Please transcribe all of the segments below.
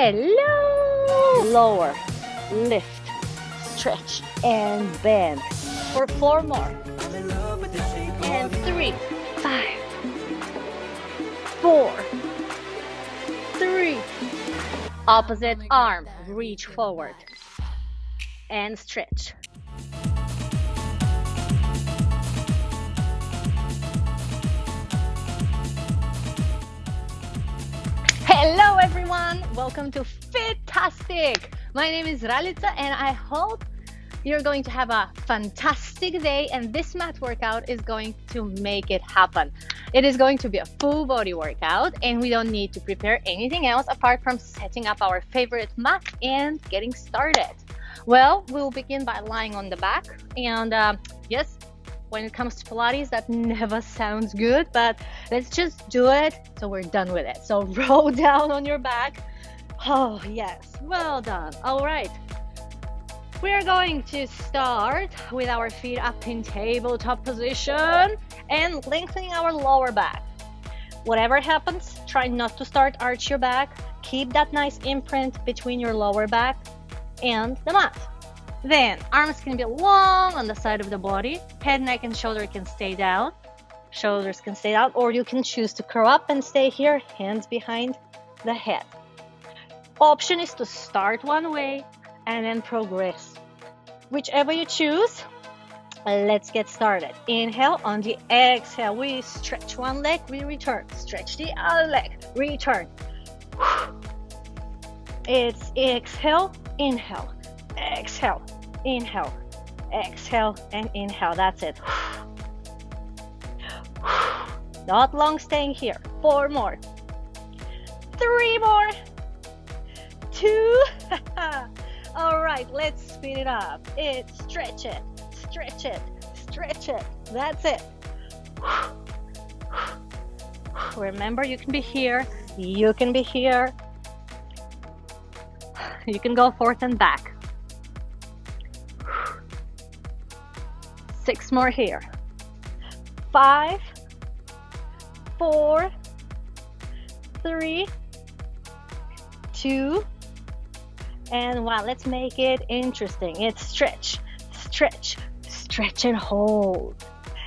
Hello! Lower, lift, stretch, and bend. For 4 more. And 3, 5, 4, 3. Opposite arm, reach forward and stretch. Hello everyone, welcome to FITasstic. My name is Ralica and I hope you're going to have a fantastic day, and this mat workout is going to make it happen. It is going to be a full body workout and we don't need to prepare anything else apart from setting up our favorite mat and getting started. Well, we'll begin by lying on the back, and yes, when it comes to Pilates, that never sounds good, but let's just do it so we're done with it. So roll down on your back. Oh yes, well done. All right. We're going to start with our feet up in tabletop position and lengthening our lower back. Whatever happens, try not to start arch your back. Keep that nice imprint between your lower back and the mat. Then arms can be long on the side of the body. Head, neck, and shoulder can stay down. Shoulders can stay down, or you can choose to curl up and stay here, hands behind the head. Option is to start one way and then progress. Whichever you choose, let's get started. Inhale. On the exhale, we stretch one leg, we return. Stretch the other leg, return. It's exhale, inhale, exhale, inhale, exhale, and inhale. That's it. Not long staying here. 4 more. 3 more. 2. All right, let's speed it up. It's stretch it, stretch it, stretch it. That's it. Remember, you can be here. You can be here. You can go forth and back. 6 more here. 5, 4, 3, 2, and 1. Let's make it interesting. It's stretch, stretch, stretch and hold.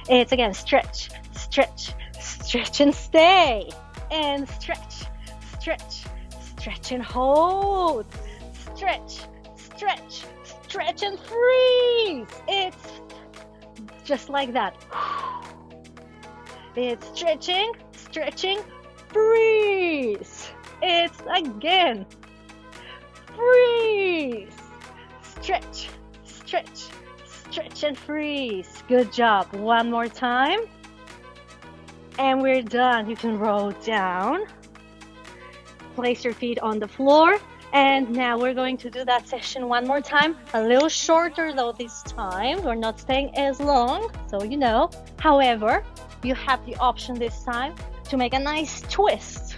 It's again stretch, stretch, stretch and stay. And stretch, stretch, stretch and hold. Stretch, stretch, stretch and freeze. It's just like that. It's stretching, stretching, freeze. It's again. Freeze. Stretch, stretch, stretch and freeze. Good job. 1 more time. And we're done. You can roll down. Place your feet on the floor. And now we're going to do that session 1 more time. A little shorter though this time. We're not staying as long, so you know. However, you have the option this time to make a nice twist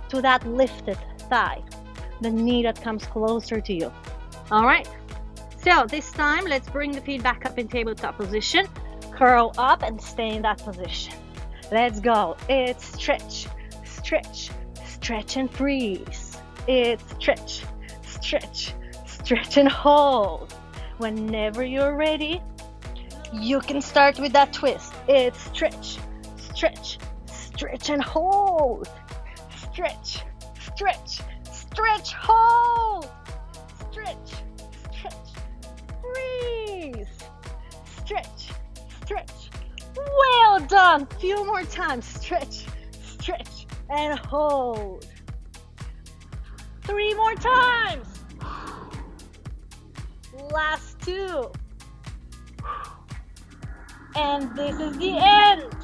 to that lifted thigh, the knee that comes closer to you. All right. So this time, let's bring the feet back up in tabletop position. Curl up and stay in that position. Let's go. It's stretch, stretch, stretch and freeze. It's stretch, stretch, stretch and hold. Whenever you're ready, you can start with that twist. It's stretch, stretch, stretch and hold. Stretch, stretch, stretch, hold. Stretch, stretch, freeze. Stretch, stretch. Well done. Few more times. Stretch, stretch, and hold. 3 more times. Last 2. And this is the end.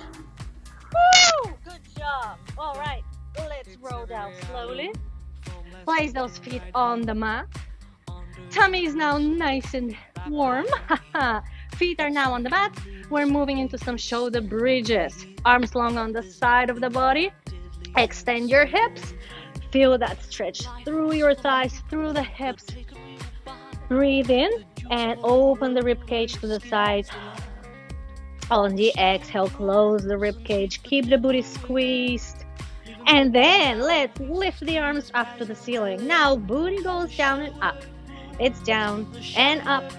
Woo! Good job. All right, let's roll down slowly. Place those feet on the mat. Tummy is now nice and warm. Feet are now on the mat. We're moving into some shoulder bridges. Arms long on the side of the body. Extend your hips. Feel that stretch through your thighs, through the hips. Breathe in and open the rib cage to the side. On the exhale, close the rib cage. Keep the booty squeezed. And then let's lift the arms up to the ceiling. Now booty goes down and up. It's down and up,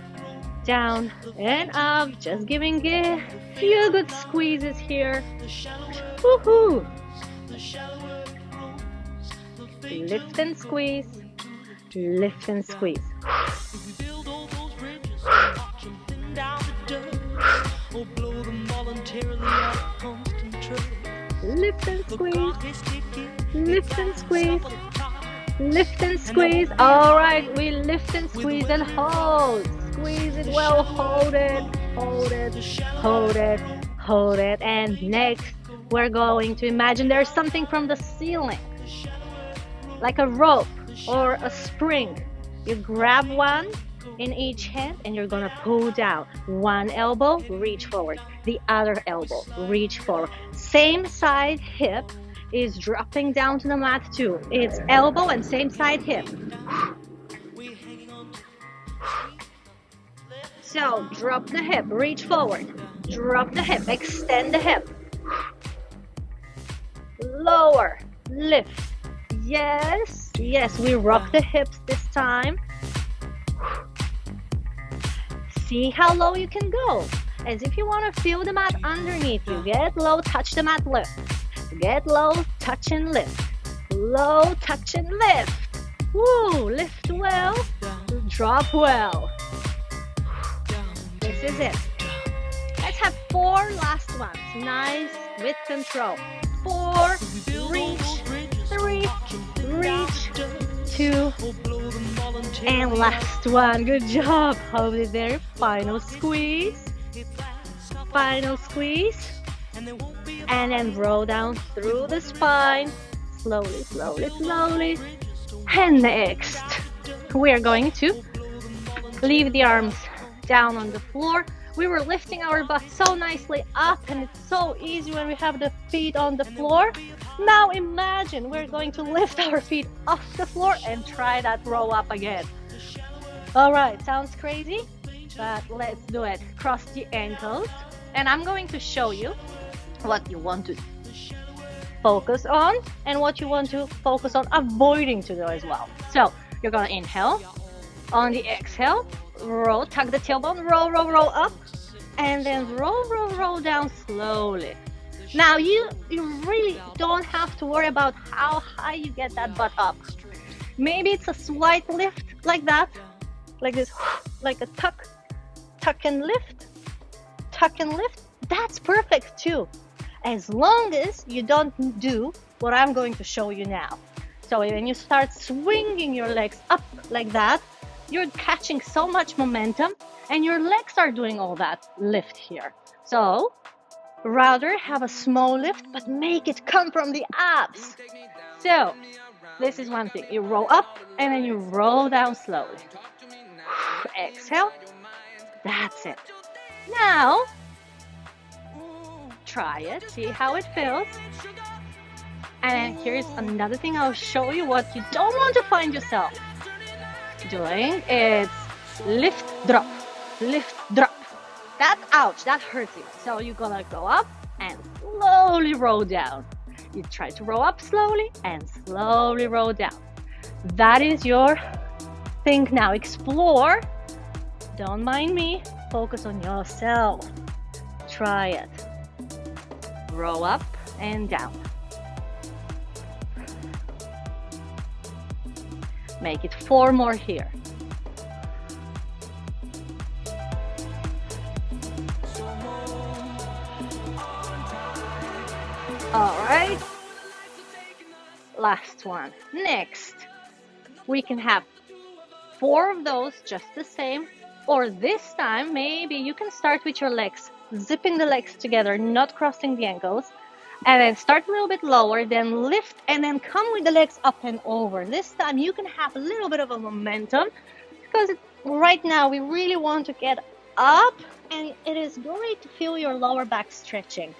down and up. Just giving a few good squeezes here. Woohoo! Lift and squeeze, lift and squeeze. Lift and squeeze, lift and squeeze, lift and squeeze. All right, we lift and squeeze and hold. Squeeze it well, hold it, hold it, hold it, hold it. And next, we're going to imagine there's something from the ceiling, like a rope or a spring. You grab one in each hand and you're gonna pull down. One elbow, reach forward. The other elbow, reach forward. Same side hip is dropping down to the mat too. It's elbow and same side hip. So drop the hip, reach forward. Drop the hip, extend the hip. Lower, lift. Yes, yes, we rock the hips this time. See how low you can go. As if you want to feel the mat underneath you. Get low, touch the mat, lift. Get low, touch and lift. Low, touch and lift. Woo, lift well, drop well. This is it. Let's have 4 last ones. Nice, with control. 4, reach, 3, reach, 2, and last one. Good job. Hold it there. Final squeeze. Final squeeze. And then roll down through the spine. Slowly, slowly, slowly. And next, we're going to leave the arms down on the floor. We were lifting our butt so nicely up, and it's so easy when we have the feet on the floor. Now imagine we're going to lift our feet off the floor and try that row up again. All right, sounds crazy, but let's do it. Cross the ankles, and I'm going to show you what you want to focus on and what you want to focus on avoiding to do as well. So you're gonna inhale. On the exhale, roll, tuck the tailbone, roll, roll, roll up, and then roll, roll, roll down slowly. Now you really don't have to worry about how high you get that butt up. Maybe it's a slight lift like that, like this, like a tuck, tuck and lift, tuck and lift. That's perfect too, as long as you don't do what I'm going to show you now. So when you start swinging your legs up like that, you're catching so much momentum and your legs are doing all that lift here. So rather have a small lift, but make it come from the abs. So this is one thing. You roll up and then you roll down slowly. Exhale. That's it. Now try it. See how it feels. And then here's another thing. I'll show you what you don't want to find yourself doing. It's lift, drop, lift, drop. That, ouch, that hurts you. So you're gonna go up and slowly roll down. You try to roll up slowly and slowly roll down. That is your thing now. Explore. Don't mind me. Focus on yourself. Try it. Roll up and down. Make it 4 more here. All right. Last one. Next, we can have 4 of those just the same, or this time maybe you can start with your legs, zipping the legs together, not crossing the ankles. And then start a little bit lower, then lift, and then come with the legs up and over. This time you can have a little bit of a momentum because right now we really want to get up, and it is great to feel your lower back stretching.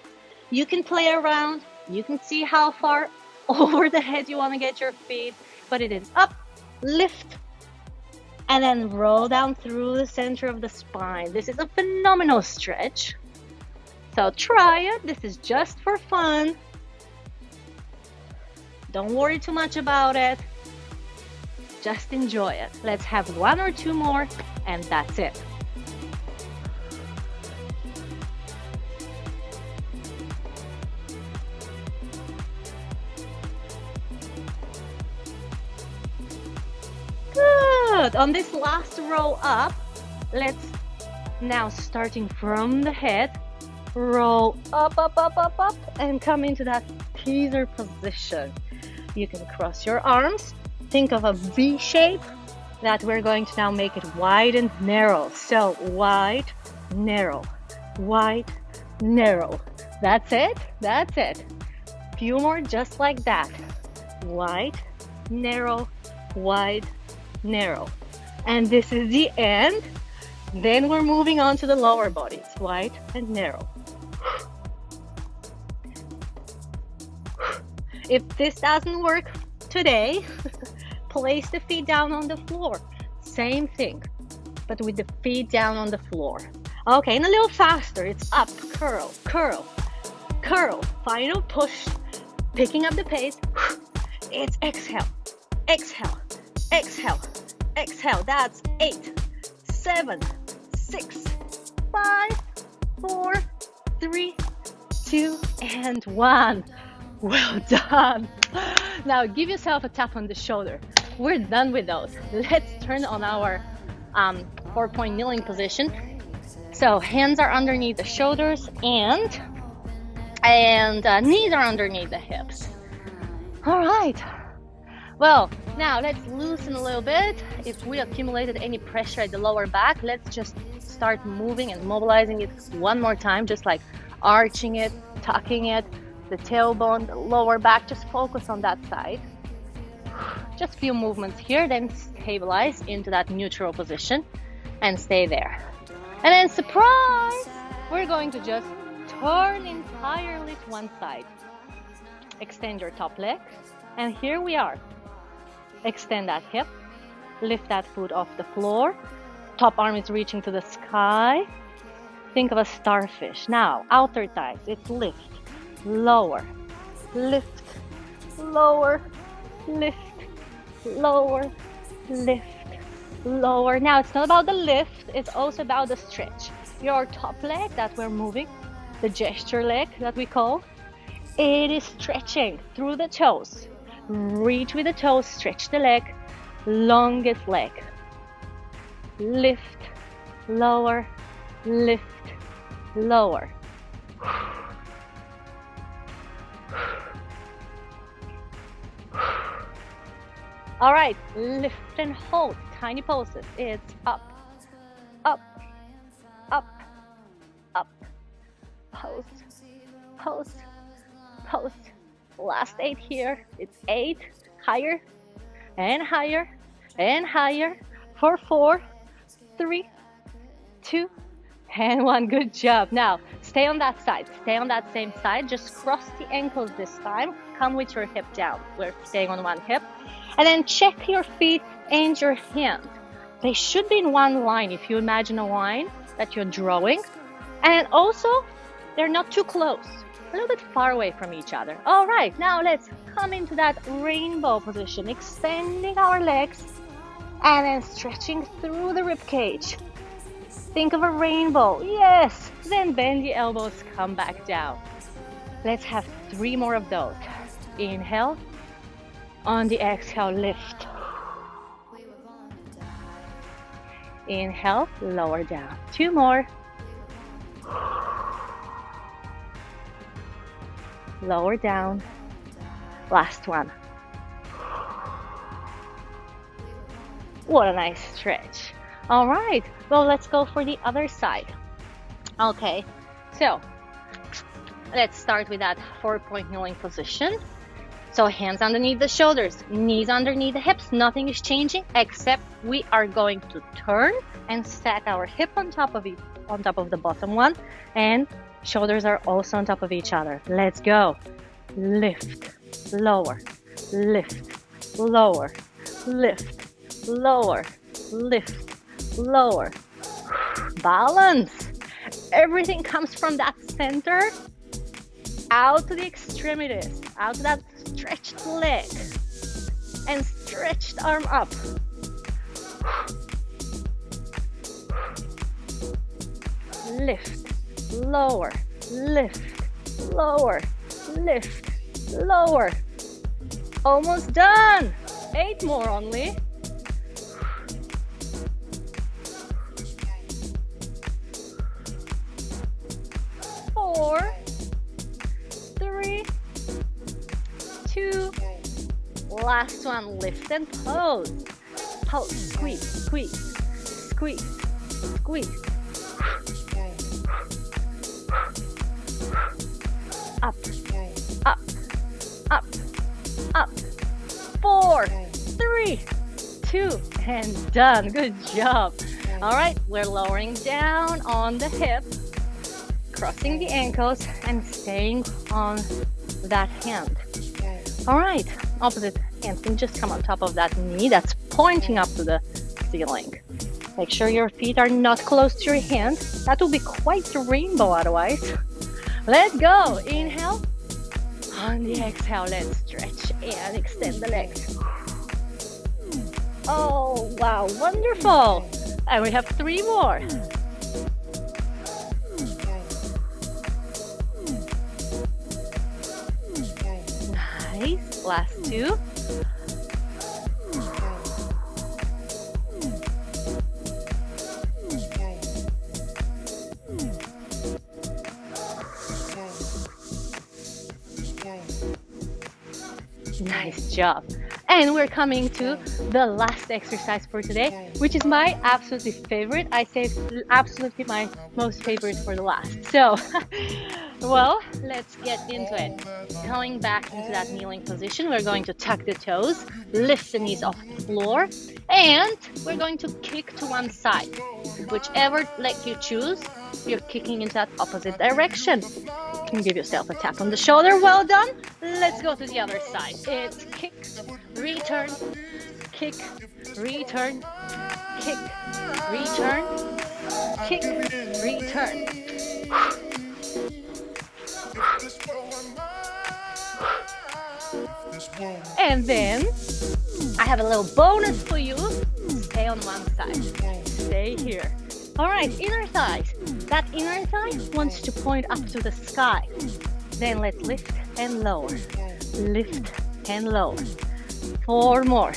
You can play around. You can see how far over the head you want to get your feet, but it is up, lift, and then roll down through the center of the spine. This is a phenomenal stretch. So try it. This is just for fun. Don't worry too much about it. Just enjoy it. Let's have 1 or 2 more, and that's it. Good. On this last row up, let's now, starting from the head, roll up, up, up, up, up, and come into that teaser position. You can cross your arms. Think of a V shape that we're going to now make it wide and narrow. So wide, narrow, wide, narrow. That's it. That's it. Few more just like that. Wide, narrow, wide, narrow. And this is the end. Then we're moving on to the lower body. It's wide and narrow. If this doesn't work today, place the feet down on the floor. Same thing, but with the feet down on the floor. Okay, and a little faster. It's up, curl, curl, curl. Final push, picking up the pace. It's exhale, exhale, exhale, exhale. That's 8, 7, 6, 5, 4, 3, 2, and 1. Well done. Now give yourself a tap on the shoulder. We're done with those. Let's turn on our 4-point kneeling position. So hands are underneath the shoulders and knees are underneath the hips. All right. Well, now let's loosen a little bit. If we accumulated any pressure at the lower back, let's just start moving and mobilizing it one more time, just like arching it, tucking it, the tailbone, the lower back. Just focus on that side. Just a few movements here, then stabilize into that neutral position and stay there. And then surprise, we're going to just turn entirely to one side. Extend your top leg, and here we are. Extend that hip, lift that foot off the floor. Top arm is reaching to the sky. Think of a starfish. Now, outer thighs, it's lift, lower, lift, lower, lift, lower, lift, lower. Now, it's not about the lift, it's also about the stretch. Your top leg that we're moving, the gesture leg that we call, it is stretching through the toes. Reach with the toes, stretch the leg, longest leg. Lift, lower, lift, lower. All right, lift and hold, tiny pulses. It's up, up, up, up, pose, pose, pose. Last 8 here. It's 8, higher and higher and higher for 4, 3, 2, and 1. Good job. Now, stay on that side. Stay on that same side. Just cross the ankles this time. Come with your hip down. We're staying on one hip. And then check your feet and your hands. They should be in one line if you imagine a line that you're drawing. And also, they're not too close. A little bit far away from each other. All right, now let's come into that rainbow position, extending our legs and then stretching through the rib cage. Think of a rainbow. Yes. Then bend the elbows, come back down. Let's have 3 more of those. Inhale. On the exhale, lift. Inhale, lower down. 2 more. Lower down. Last one. What a nice stretch. All right, well, let's go for the other side. Okay, so let's start with that 4-point kneeling position. So hands underneath the shoulders, knees underneath the hips. Nothing is changing except we are going to turn and stack our hip on top of it, on top of the bottom one, and shoulders are also on top of each other. Let's go. Lift, lower, lift, lower, lift, lower, lift, lower. Balance. Everything comes from that center out to the extremities, out to that stretched leg and stretched arm up. Lift, lower, lift, lower, lift, lower. Almost done. 8 more only. Four, 3, 2, last one, lift and pose. Pose, squeeze, squeeze, squeeze, squeeze. Up, up, up, up. 4, 3, 2, and done. Good job. All right, we're lowering down on the hip, crossing the ankles and staying on that hand. All right, opposite hand can just come on top of that knee that's pointing up to the ceiling. Make sure your feet are not close to your hand. That will be quite the rainbow otherwise. Let's go. Inhale. On the exhale, let's stretch and extend the legs. Oh, wow, wonderful. And we have 3 more. Nice. Last 2. Nice job. And we're coming to the last exercise for today, which is my absolutely favorite. I saved absolutely my most favorite for the last. So, well, let's get into it. Going back into that kneeling position, we're going to tuck the toes, lift the knees off the floor, and we're going to kick to one side. Whichever leg you choose, you're kicking into that opposite direction. You can give yourself a tap on the shoulder. Well done. Let's go to the other side. It's kick, return, kick, return, kick, return, kick, return. And then I have a little bonus for you. Stay on one side. Stay here. All right, inner thighs. That inner thigh wants to point up to the sky. Then let's lift and lower. Lift and lower. 4 more.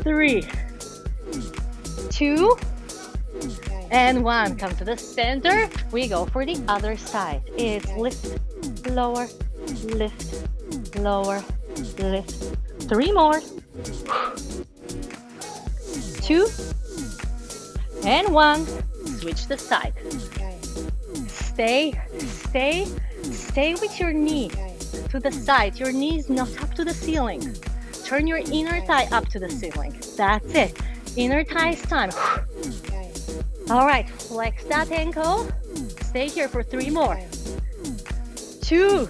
3, 2, and 1. Come to the center. We go for the other side. It's lift, lower, lift, lower, lift. 3 more. 2, and 1. Switch the side. Stay with your knee to the side. Your knee is not up to the ceiling. Turn your inner thigh up to the ceiling. That's it. Inner thighs time. All right, flex that ankle. Stay here for 3 more. 2,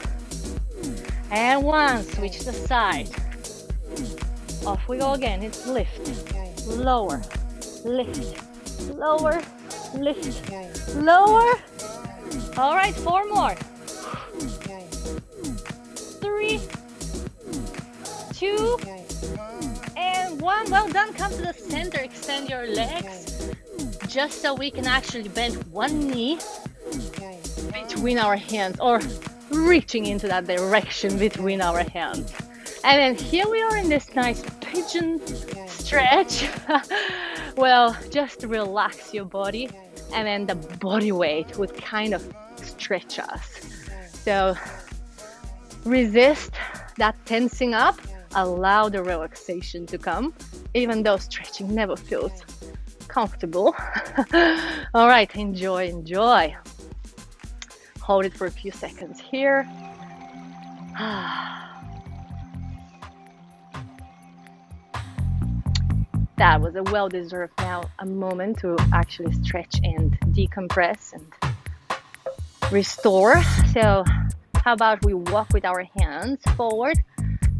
and 1. Switch the side. Off we go again. It's lift, lower, lift, lower, lift, lower. All right, 4 more. 3, 2, and 1. Well done. Come to the center. Extend your legs just so we can actually bend one knee between our hands, or reaching into that direction between our hands. And then here we are in this nice pigeon stretch. Well, just relax your body, and then the body weight would kind of stretch us. So resist that tensing up, allow the relaxation to come, even though stretching never feels comfortable. All right, enjoy. Hold it for a few seconds here. That was a well-deserved now a moment to actually stretch and decompress and restore. So how about we walk with our hands forward,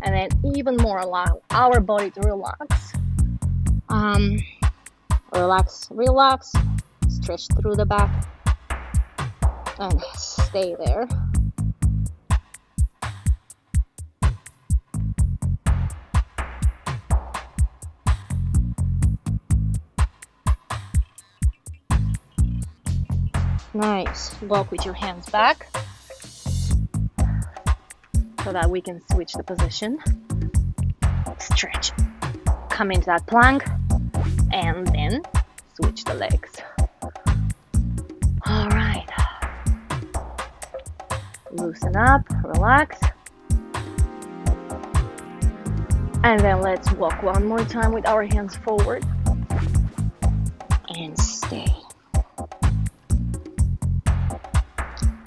and then even more allow our body to relax. Relax, stretch through the back and stay there. Nice. Walk with your hands back so that we can switch the position. Stretch. Come into that plank and then switch the legs. All right. Loosen up, relax. And then let's walk one more time with our hands forward. And stay.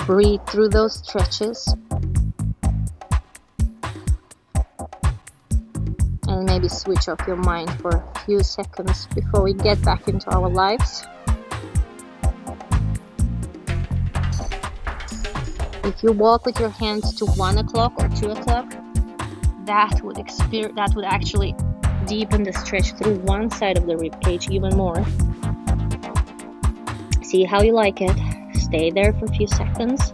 Breathe through those stretches. And maybe switch off your mind for a few seconds before we get back into our lives. If you walk with your hands to 1 o'clock or 2 o'clock, that would actually deepen the stretch through one side of the rib cage even more. See how you like it. Stay there for a few seconds.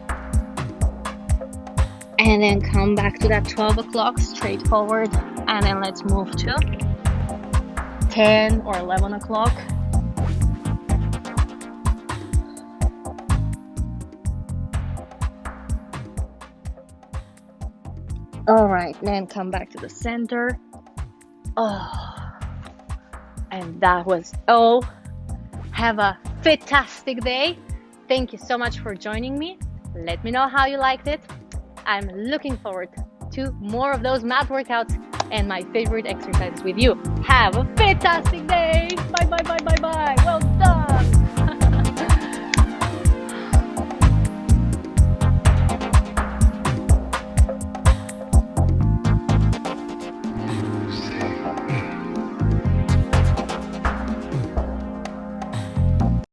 And then come back to that 12 o'clock straight forward. And then let's move to 10 or 11 o'clock. All right, then come back to the center. Oh, and that was all. Have a FITasstic day. Thank you so much for joining me. Let me know how you liked it. I'm looking forward to more of those mat workouts and my favorite exercises with you. Have a FITasstic day. Bye, bye, bye, bye, bye. Well done.